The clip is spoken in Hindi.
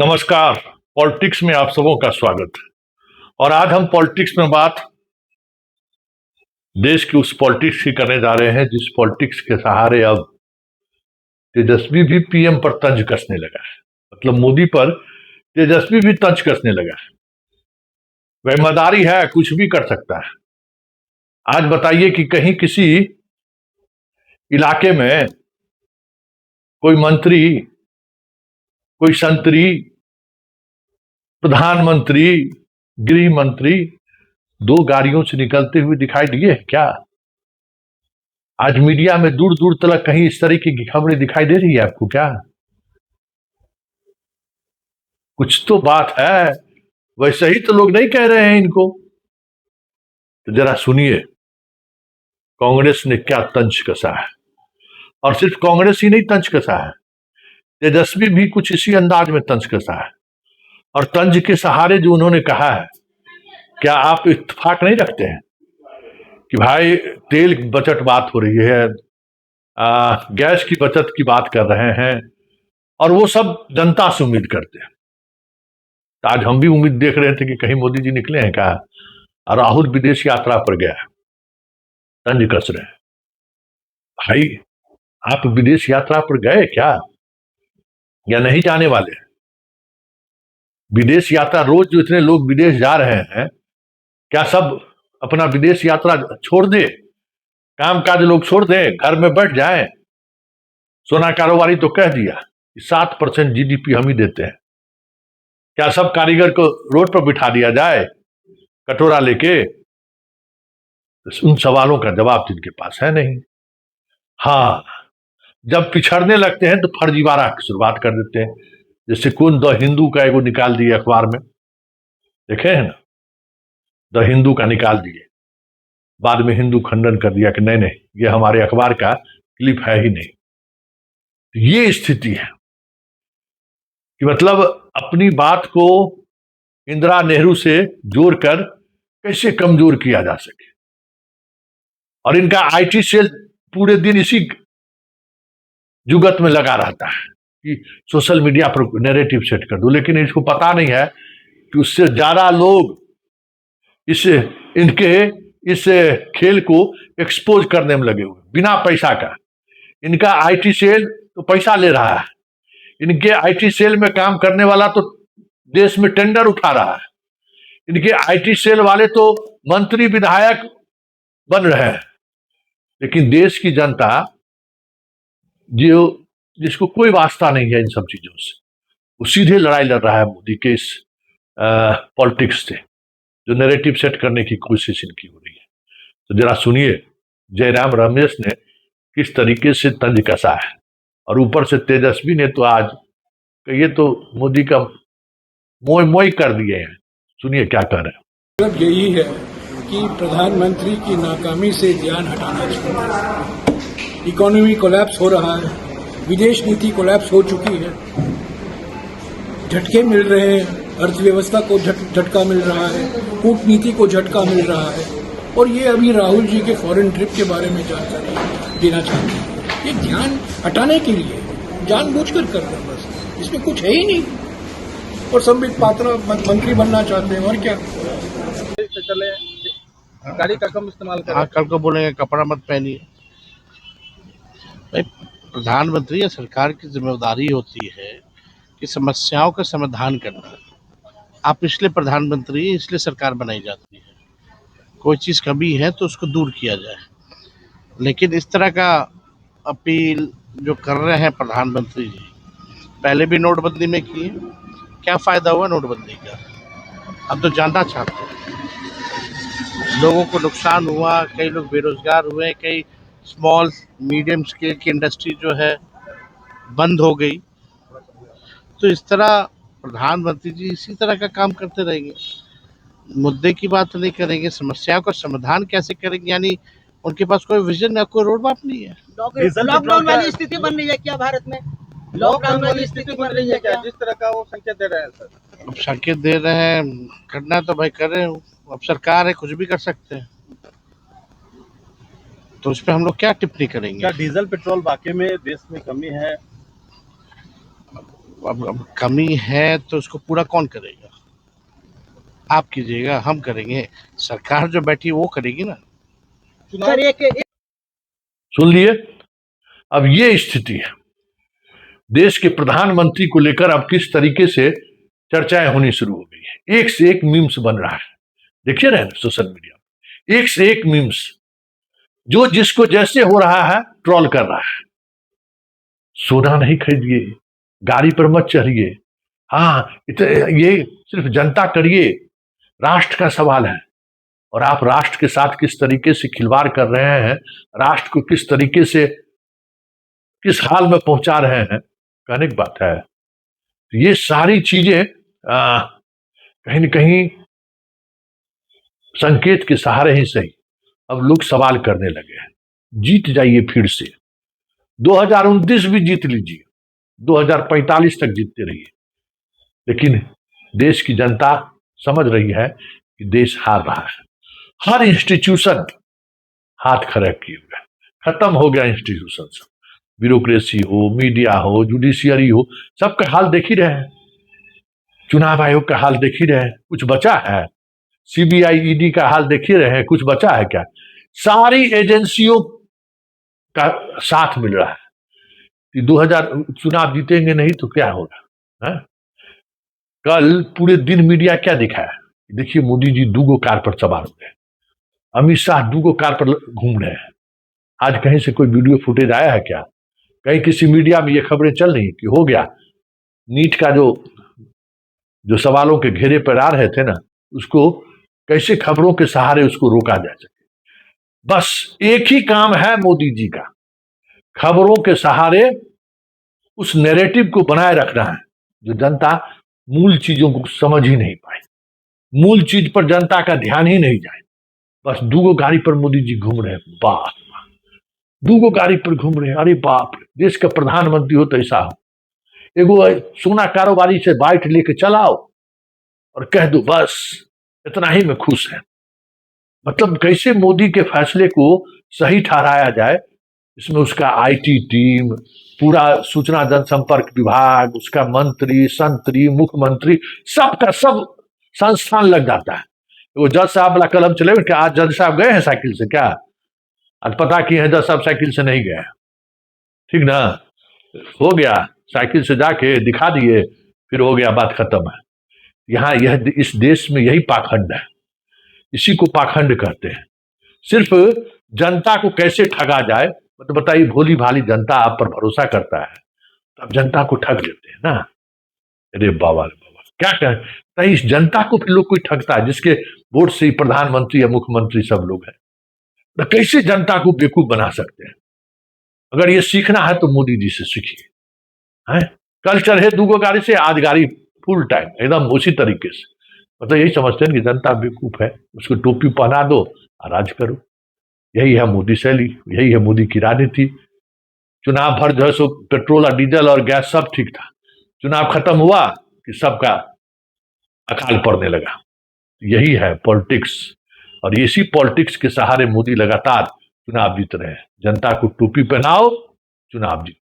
नमस्कार। पॉलिटिक्स में आप सबों का स्वागत है। और आज हम पॉलिटिक्स में बात देश की उस पॉलिटिक्स की करने जा रहे हैं जिस पॉलिटिक्स के सहारे अब तेजस्वी भी पीएम पर तंज कसने लगा है। मतलब मोदी पर तेजस्वी भी तंज कसने लगा है। वह ईमानदारी है, कुछ भी कर सकता है। आज बताइए कि कहीं किसी इलाके में कोई मंत्री, कोई संतरी, प्रधानमंत्री, गृह मंत्री दो गाड़ियों से निकलते हुए दिखाई दिए क्या? आज मीडिया में दूर दूर तक कहीं इस तरीके की खबरें दिखाई दे रही है आपको क्या? कुछ तो बात है। वैसे ही तो लोग नहीं कह रहे हैं इनको। तो जरा सुनिए कांग्रेस ने क्या तंज कसा है। और सिर्फ कांग्रेस ही नहीं तंज कसा है, तेजस्वी भी कुछ इसी अंदाज में तंज कसा है। और तंज के सहारे जो उन्होंने कहा है, क्या आप इत्तेफाक नहीं रखते हैं कि भाई तेल की बचत बात हो रही है, गैस की बचत की बात कर रहे हैं और वो सब जनता से उम्मीद करते हैं। तो आज हम भी उम्मीद देख रहे थे कि कहीं मोदी जी निकले हैं क्या, और राहुल विदेश यात्रा पर गया है, तंज कस रहे हैं। भाई आप विदेश यात्रा पर गए क्या या नहीं जाने वाले? विदेश यात्रा रोज जो इतने लोग विदेश जा रहे हैं, क्या सब अपना विदेश यात्रा छोड़ दे, काम काज लोग छोड़ दें, घर में बैठ जाएं? सोना कारोबारी तो कह दिया कि 7% जीडीपी हम ही देते हैं। क्या सब कारीगर को रोड पर बिठा दिया जाए कटोरा लेके? उन सवालों का जवाब जिनके पास है नहीं। हाँ, जब पिछड़ने लगते हैं तो फर्जीवाड़ा की शुरुआत कर देते हैं। जैसे कौन द हिंदू का एगो निकाल दिए अखबार में, देखे हैं ना, द हिंदू का निकाल दिए, बाद में हिंदू खंडन कर दिया कि नहीं नहीं ये हमारे अखबार का क्लिप है ही नहीं। ये स्थिति है कि मतलब अपनी बात को इंदिरा नेहरू से जोड़कर कैसे कमजोर किया जा सके। और इनका आईटी सेल पूरे दिन इसी जुगत में लगा रहता है कि सोशल मीडिया पर नैरेटिव सेट कर दो, लेकिन इसको पता नहीं है कि उससे ज्यादा लोग इनके इस खेल को एक्सपोज करने में लगे हुए बिना पैसा का। इनका आईटी सेल तो पैसा ले रहा है, इनके आईटी सेल में काम करने वाला तो देश में टेंडर उठा रहा है, इनके आईटी सेल वाले तो मंत्री विधायक बन रहे हैं। लेकिन देश की जनता जो जिसको कोई वास्ता नहीं है इन सब चीजों से, वो सीधे लड़ाई लड़ रहा है मोदी के इस पॉलिटिक्स से, जो नैरेटिव सेट करने की कोशिश इनकी हो रही है। तो जरा सुनिए जयराम रमेश ने किस तरीके से तंज कसा है। और ऊपर से तेजस्वी ने तो आज ये तो मोदी का मोई मोई कर दिए हैं। सुनिए क्या कह रहे हैं। मतलब यही है कि प्रधानमंत्री की नाकामी से ध्यान हटाना चाहिए। इकोनॉमी कोलैप्स हो रहा है, विदेश नीति कोलैप्स हो चुकी है, झटके मिल रहे हैं, अर्थव्यवस्था को झटका मिल रहा है, कूटनीति को झटका मिल रहा है। और ये अभी राहुल जी के फॉरेन ट्रिप के बारे में जानकारी देना चाहते हैं। ये ध्यान हटाने के लिए जानबूझकर कर रहे हैं, बस इसमें कुछ है ही नहीं। और संबित पात्रा मंत्री बनना चाहते हैं, और क्या चले गाड़ी का कम इस्तेमाल करें। कल को बोलेंगे कपड़ा मत पहनिए। भाई प्रधानमंत्री या सरकार की जिम्मेदारी होती है कि समस्याओं का समाधान करना। आप इसलिए प्रधानमंत्री, इसलिए सरकार बनाई जाती है। कोई चीज़ कमी है तो उसको दूर किया जाए। लेकिन इस तरह का अपील जो कर रहे हैं प्रधानमंत्री जी, पहले भी नोटबंदी में किए, क्या फ़ायदा हुआ नोटबंदी का? अब तो जानना चाहते हैं। लोगों को नुकसान हुआ, कई लोग बेरोजगार हुए, कई स्मॉल मीडियम स्केल की इंडस्ट्री जो है बंद हो गई। तो इस तरह प्रधानमंत्री जी इसी तरह का काम करते रहेंगे, मुद्दे की बात नहीं करेंगे, समस्याओं का समाधान कैसे करेंगे। यानी उनके पास कोई विजन या कोई रोड मैप नहीं है। लॉकडाउन वाली स्थिति बन रही है क्या भारत में? लॉकडाउन वाली स्थिति बन रही है क्या, जिस तरह का वो संकेत दे रहे हैं सर? अब संकेत दे रहे हैं, करना है तो भाई कर रहे हो। अब सरकार है, कुछ भी कर सकते हैं, तो उस पर हम लोग क्या टिप्पणी करेंगे? क्या डीजल पेट्रोल वाकई में देश में कमी है? अब कमी है तो उसको पूरा कौन करेगा? आप कीजिएगा, हम करेंगे, सरकार जो बैठी वो करेगी ना। सर एक सुन लिए? अब ये स्थिति है देश के प्रधानमंत्री को लेकर। अब किस तरीके से चर्चाएं होनी शुरू हो गई है, एक से एक मीम्स बन रहा है। देखिए रहे सोशल मीडिया, एक से एक मीम्स, जो जिसको जैसे हो रहा है ट्रोल कर रहा है। सोना नहीं खरीदिए, गाड़ी पर मत चढ़िए, हाँ ये सिर्फ जनता करिए, राष्ट्र का सवाल है। और आप राष्ट्र के साथ किस तरीके से खिलवाड़ कर रहे हैं, राष्ट्र को किस तरीके से किस हाल में पहुंचा रहे हैं, कहने की बात है। तो ये सारी चीजें कहीं न कहीं संकेत के सहारे ही सही अब लोग सवाल करने लगे हैं। जीत जाइए फिर से, 2029 भी जीत लीजिए, 2045 तक जीतते रहिए, लेकिन देश की जनता समझ रही है कि देश हार रहा है। हर इंस्टीट्यूशन हाथ खड़े किए हुए है, खत्म हो गया इंस्टीट्यूशन सब, ब्यूरोक्रेसी हो, मीडिया हो, जुडिशियरी हो, सबका हाल देख ही रहे हैं। चुनाव आयोग का हाल देख ही रहे हैं, कुछ बचा है? सीबीआई ईडी का हाल देख ही रहे हैं, कुछ बचा है क्या? सारी एजेंसियों का साथ मिल रहा है कि 2000 चुनाव जीतेंगे नहीं तो क्या होगा है? कल पूरे दिन मीडिया क्या दिखाया? देखिए मोदी जी दूगो कार पर सवार हो गए, अमित शाह दूगो कार पर घूम रहे हैं। आज कहीं से कोई वीडियो फुटेज आया है क्या? कहीं किसी मीडिया में ये खबरें चल रही कि हो गया नीट का जो सवालों के घेरे पर आ रहे थे ना, उसको कैसे खबरों के सहारे उसको रोका जा सके। बस एक ही काम है मोदी जी का, खबरों के सहारे उस नैरेटिव को बनाए रखना है जो जनता मूल चीजों को समझ ही नहीं पाए, मूल चीज पर जनता का ध्यान ही नहीं जाए। बस दूगो गाड़ी पर मोदी जी घूम रहे हैं, बाप, दूगो गाड़ी पर घूम रहे हैं, अरे बाप, देश का प्रधानमंत्री हो तो ऐसा हो। एगो सोना कारोबारी से बाइट लेके चलाओ और कह दो बस इतना ही में खुश है। मतलब कैसे मोदी के फैसले को सही ठहराया जाए, इसमें उसका आईटी टीम, पूरा सूचना जनसंपर्क विभाग, उसका मंत्री, संतरी, मुख्यमंत्री, सबका सब संस्थान लग जाता है। वो जज साहब वाला कलम चले क्या? आज जज साहब गए हैं साइकिल से क्या? आज पता किए हैं जज साहब साइकिल से नहीं गए, ठीक ना? हो गया, साइकिल से जाके दिखा दिए, फिर हो गया, बात खत्म है। यहाँ यह इस देश में यही पाखंड है, इसी को पाखंड कहते हैं। सिर्फ जनता को कैसे ठगा जाए, तो बताइए, भोली भाली जनता आप पर भरोसा करता है तो आप जनता को ठग लेते हैं ना। अरे बाबा रे बाबा, क्या कहते हैं, इस जनता को फिर लोग कोई ठगता है जिसके वोट से ही प्रधानमंत्री या मुख्यमंत्री सब लोग हैं। तो कैसे जनता को बेवकूफ बना सकते हैं? अगर ये सीखना है तो मोदी जी से सीखिए। हैं, कल चढ़े दूगो गाड़ी से, आज गाड़ी फुल टाइम एकदम उसी तरीके से। मतलब यही समझते हैं कि जनता बेवकूफ है, उसको टोपी पहना दो और राज करो। यही है मोदी शैली, यही है मोदी की राजनीति। चुनाव भर जो है सो पेट्रोल और डीजल और गैस सब ठीक था, चुनाव खत्म हुआ कि सबका अकाल पड़ने लगा। यही है पॉलिटिक्स, और इसी पॉलिटिक्स के सहारे मोदी लगातार चुनाव जीत रहे हैं। जनता को टोपी पहनाओ, चुनाव जीतो।